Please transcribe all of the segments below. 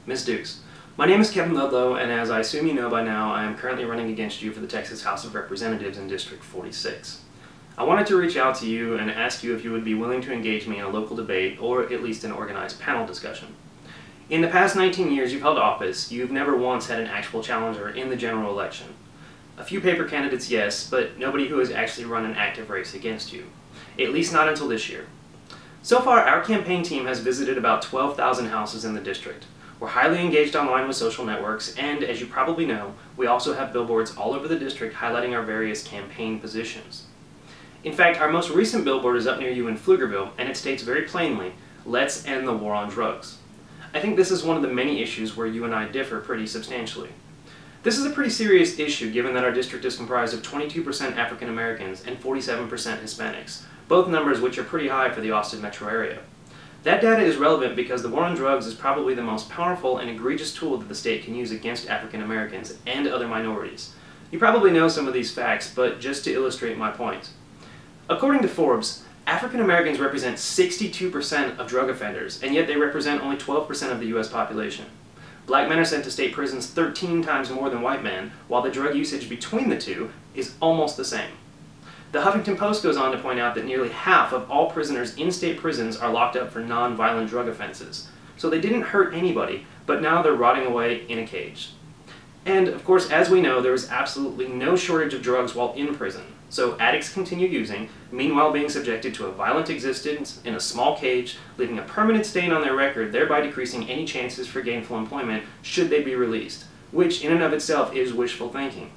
Ms. Dukes, my name is Kevin Ludlow, and as I assume you know by now, I am currently running against you for the Texas House of Representatives in District 46. I wanted to reach out to you and ask you if you would be willing to engage me in a local debate, or at least an organized panel discussion. In the past 19 years you've held office, you've never once had an actual challenger in the general election. A few paper candidates, yes, but nobody who has actually run an active race against you. At least not until this year. So far, our campaign team has visited about 12,000 houses in the district. We're highly engaged online with social networks, and as you probably know, we also have billboards all over the district highlighting our various campaign positions. In fact, our most recent billboard is up near you in Pflugerville, and it states very plainly, "Let's end the war on drugs." I think this is one of the many issues where you and I differ pretty substantially. This is a pretty serious issue given that our district is comprised of 22% African Americans and 47% Hispanics, both numbers which are pretty high for the Austin metro area. That data is relevant because the war on drugs is probably the most powerful and egregious tool that the state can use against African Americans and other minorities. You probably know some of these facts, but just to illustrate my point. According to Forbes, African Americans represent 62% of drug offenders, and yet they represent only 12% of the US population. Black men are sent to state prisons 13 times more than white men, while the drug usage between the two is almost the same. The Huffington Post goes on to point out that nearly half of all prisoners in state prisons are locked up for non-violent drug offenses. So they didn't hurt anybody, but now they're rotting away in a cage. And, of course, as we know, there is absolutely no shortage of drugs while in prison. So addicts continue using, meanwhile being subjected to a violent existence in a small cage, leaving a permanent stain on their record, thereby decreasing any chances for gainful employment should they be released, which in and of itself is wishful thinking.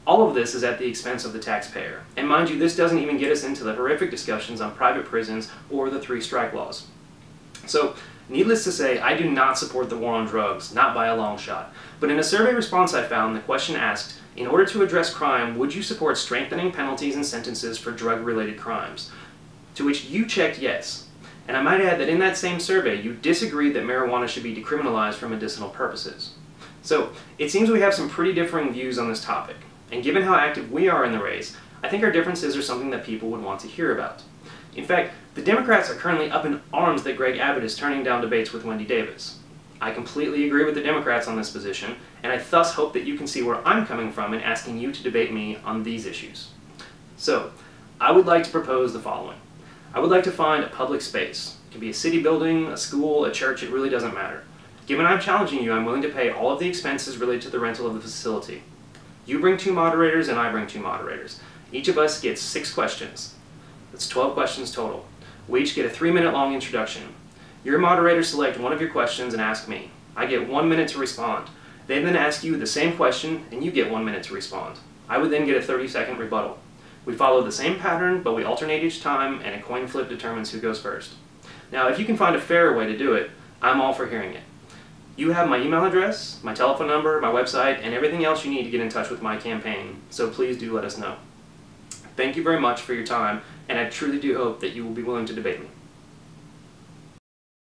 All of this is at the expense of the taxpayer. And mind you, this doesn't even get us into the horrific discussions on private prisons or the 3 strike laws. So, needless to say, I do not support the war on drugs, not by a long shot. But in a survey response I found, the question asked, in order to address crime, would you support strengthening penalties and sentences for drug-related crimes? To which you checked yes. And I might add that in that same survey, you disagreed that marijuana should be decriminalized for medicinal purposes. So, it seems we have some pretty differing views on this topic. And given how active we are in the race, I think our differences are something that people would want to hear about. In fact, the Democrats are currently up in arms that Greg Abbott is turning down debates with Wendy Davis. I completely agree with the Democrats on this position, and I thus hope that you can see where I'm coming from in asking you to debate me on these issues. So, I would like to propose the following. I would like to find a public space. It can be a city building, a school, a church, it really doesn't matter. Given I'm challenging you, I'm willing to pay all of the expenses related to the rental of the facility. You bring 2 moderators and I bring 2 moderators. Each of us gets 6 questions. That's 12 questions total. We each get a 3-minute long introduction. Your moderators select one of your questions and ask me. I get 1 minute to respond. They then ask you the same question and you get 1 minute to respond. I would then get a 30-second rebuttal. We follow the same pattern, but we alternate each time and a coin flip determines who goes first. Now, if you can find a fairer way to do it, I'm all for hearing it. You have my email address, my telephone number, my website, and everything else you need to get in touch with my campaign, so please do let us know. Thank you very much for your time, and I truly do hope that you will be willing to debate me.